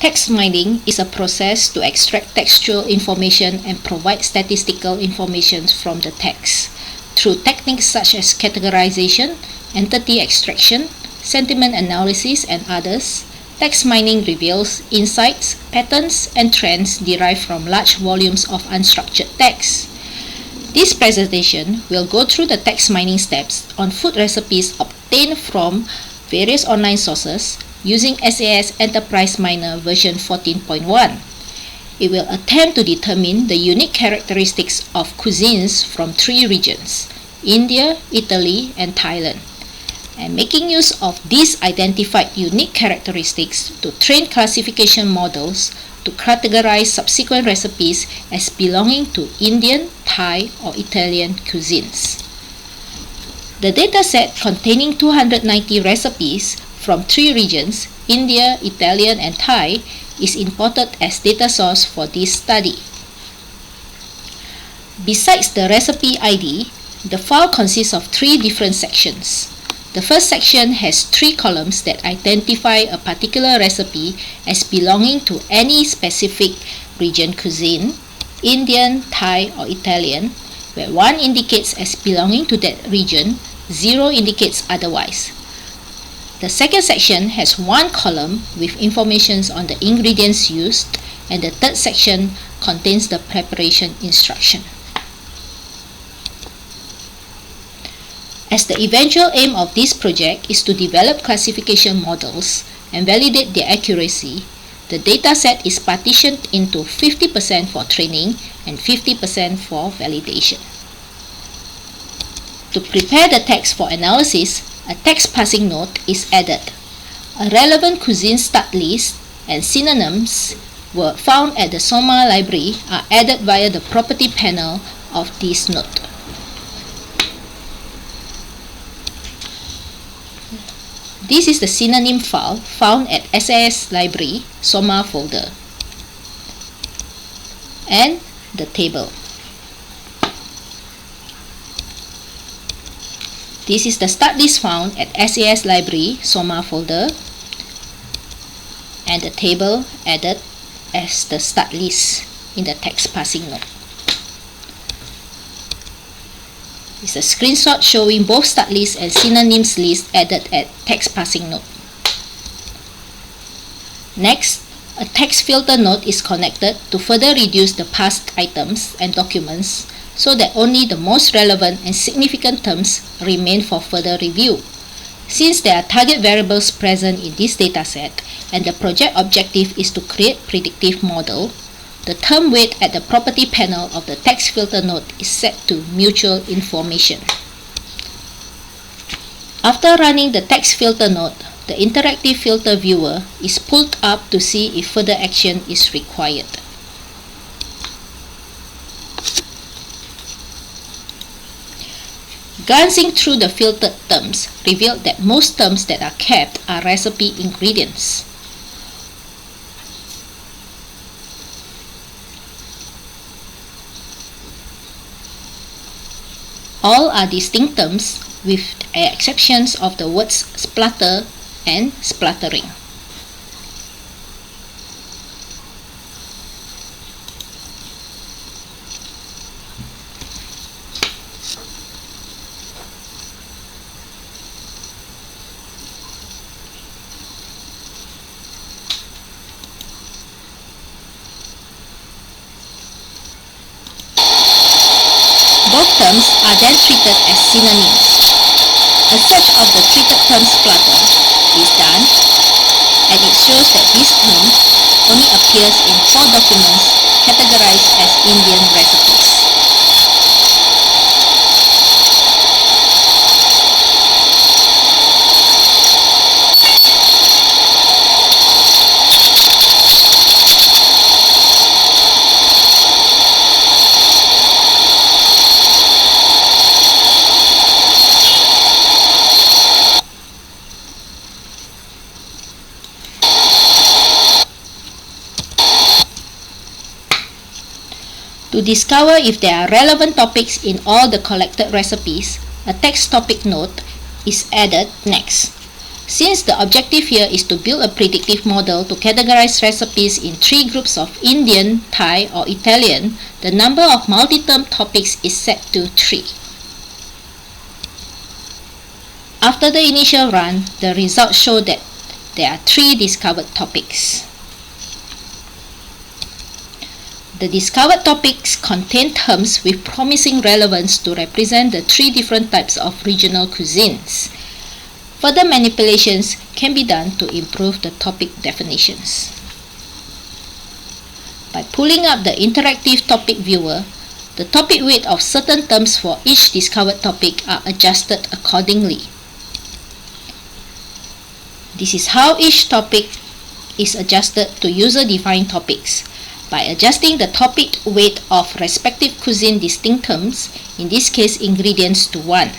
Text mining is a process to extract textual information and provide statistical information from the text. Through techniques such as categorization, entity extraction, sentiment analysis, and others, text mining reveals insights, patterns, and trends derived from large volumes of unstructured text. This presentation will go through the text mining steps on food recipes obtained from various online sources using SAS Enterprise Miner version 14.1. It will attempt to determine the unique characteristics of cuisines from 3 regions, India, Italy, and Thailand, and making use of these identified unique characteristics to train classification models to categorize subsequent recipes as belonging to Indian, Thai, or Italian cuisines. The dataset containing 290 recipes from 3 regions, India, Italian, and Thai, is imported as data source for this study. Besides the recipe ID, the file consists of 3 different sections. The first section has 3 columns that identify a particular recipe as belonging to any specific region cuisine, Indian, Thai, or Italian, where 1 indicates as belonging to that region, 0 indicates otherwise. The second section has 1 column with information on the ingredients used, and the third section contains the preparation instruction. As the eventual aim of this project is to develop classification models and validate their accuracy, the dataset is partitioned into 50% for training and 50% for validation. To prepare the text for analysis, a text passing note is added. A relevant cuisine start list and synonyms were found at the SOMA library are added via the property panel of this note. This is the synonym file found at SAS library SOMA folder and the table. This is the start list found at SAS library SOMA folder and the table added as the start list in the text passing note. It's a screenshot showing both start list and synonyms list added at text passing note. Next, a text filter node is connected to further reduce the past items and documents so that only the most relevant and significant terms remain for further review. Since there are target variables present in this dataset and the project objective is to create predictive model, the term weight at the property panel of the text filter node is set to mutual information. After running the text filter node, the interactive filter viewer is pulled up to see if further action is required. Glancing through the filtered terms revealed that most terms that are kept are recipe ingredients. All are distinct terms with exceptions of the words splatter and splattering. Both terms are then treated as synonyms. A search of the treated term splatter is done, and it shows that this term only appears in 4 documents categorized as Indian recipes. To discover if there are relevant topics in all the collected recipes, a text topic note is added next. Since the objective here is to build a predictive model to categorize recipes in 3 groups of Indian, Thai or Italian, the number of multi-term topics is set to 3. After the initial run, the results show that there are 3 discovered topics. The discovered topics contain terms with promising relevance to represent the 3 different types of regional cuisines. Further manipulations can be done to improve the topic definitions. By pulling up the interactive topic viewer, the topic weight of certain terms for each discovered topic are adjusted accordingly. This is how each topic is adjusted to user-defined topics. By adjusting the topic weight of respective cuisine distinct terms, in this case ingredients, to 1.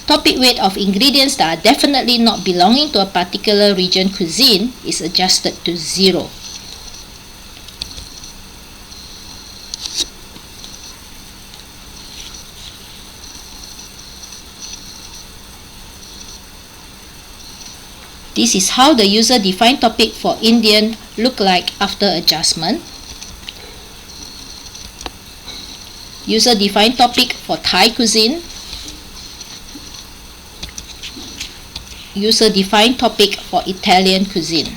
Topic weight of ingredients that are definitely not belonging to a particular region cuisine is adjusted to 0. This is how the user-defined topic for Indian look like after adjustment. User-defined topic for Thai cuisine. User-defined topic for Italian cuisine.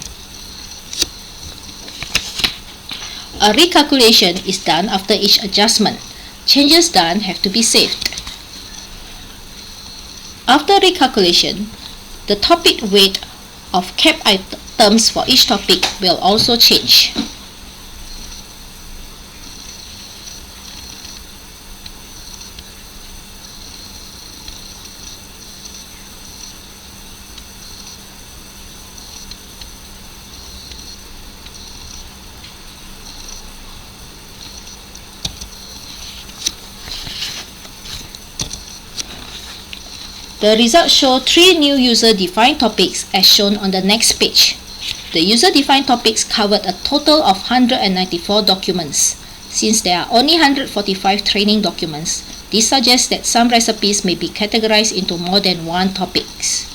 A recalculation is done after each adjustment. Changes done have to be saved. After recalculation, the topic weight of kept items for each topic will also change. The results show 3 new user-defined topics as shown on the next page. The user-defined topics covered a total of 194 documents. Since there are only 145 training documents, this suggests that some recipes may be categorized into more than 1 topics.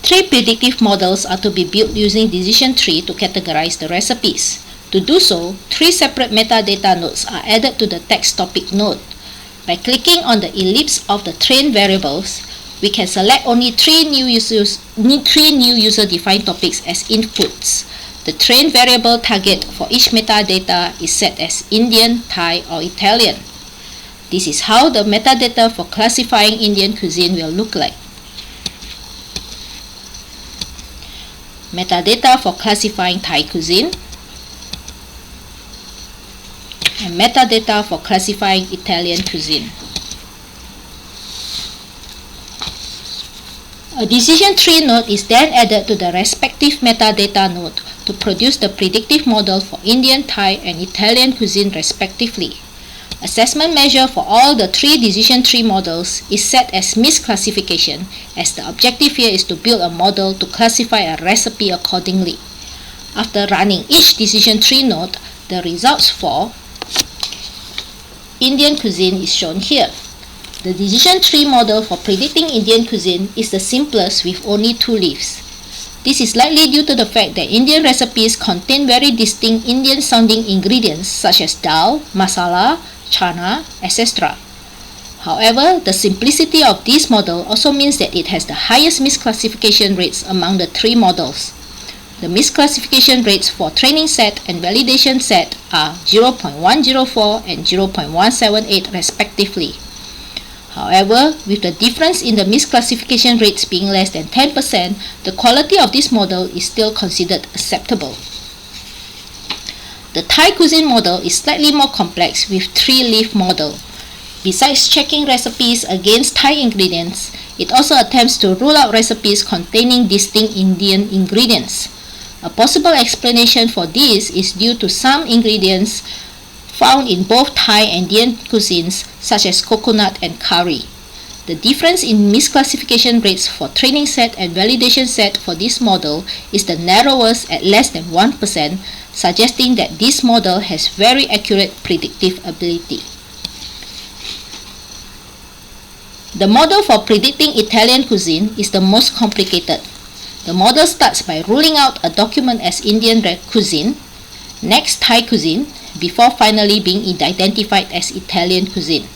3 predictive models are to be built using decision tree to categorize the recipes. To do so, 3 separate metadata nodes are added to the text topic node. By clicking on the ellipse of the trained variables, we can select only 3 new user-defined topics as inputs. The trained variable target for each metadata is set as Indian, Thai or Italian. This is how the metadata for classifying Indian cuisine will look like. Metadata for classifying Thai cuisine, and metadata for classifying Italian cuisine. A decision tree node is then added to the respective metadata node to produce the predictive model for Indian, Thai, and Italian cuisine respectively. Assessment measure for all the 3 decision tree models is set as misclassification, as the objective here is to build a model to classify a recipe accordingly. After running each decision tree node, the results for Indian cuisine is shown here. The decision tree model for predicting Indian cuisine is the simplest with only 2 leaves. This is likely due to the fact that Indian recipes contain very distinct Indian sounding ingredients such as dal, masala, chana, etc. However, the simplicity of this model also means that it has the highest misclassification rates among the 3 models. The misclassification rates for training set and validation set are 0.104 and 0.178 respectively. However, with the difference in the misclassification rates being less than 10%, the quality of this model is still considered acceptable. The Thai cuisine model is slightly more complex with 3-leaf model. Besides checking recipes against Thai ingredients, it also attempts to rule out recipes containing distinct Indian ingredients. A possible explanation for this is due to some ingredients found in both Thai and Indian cuisines, such as coconut and curry. The difference in misclassification rates for training set and validation set for this model is the narrowest at less than 1%, suggesting that this model has very accurate predictive ability. The model for predicting Italian cuisine is the most complicated. The model starts by ruling out a document as Indian cuisine, next Thai cuisine, before finally being identified as Italian cuisine.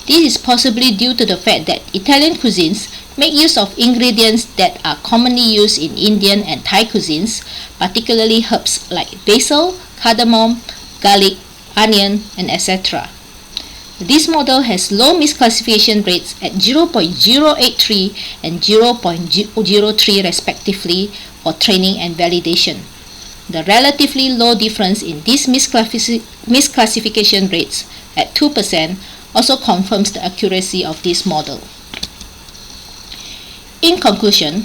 This is possibly due to the fact that Italian cuisines make use of ingredients that are commonly used in Indian and Thai cuisines, particularly herbs like basil, cardamom, garlic, onion, and etc. This model has low misclassification rates at 0.083 and 0.03 respectively for training and validation. The relatively low difference in these misclassification rates at 2% also confirms the accuracy of this model. In conclusion,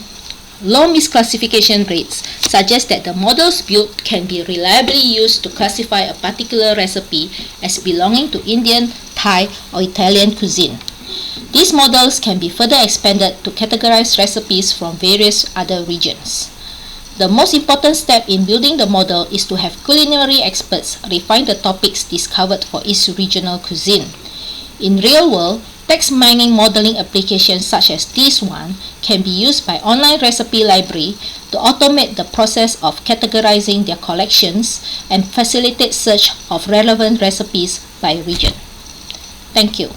low misclassification rates suggest that the models built can be reliably used to classify a particular recipe as belonging to Indian, Thai, or Italian cuisine. These models can be further expanded to categorize recipes from various other regions. The most important step in building the model is to have culinary experts refine the topics discovered for each regional cuisine. In real world, text mining modeling applications such as this one can be used by online recipe library to automate the process of categorizing their collections and facilitate search of relevant recipes by region. Thank you.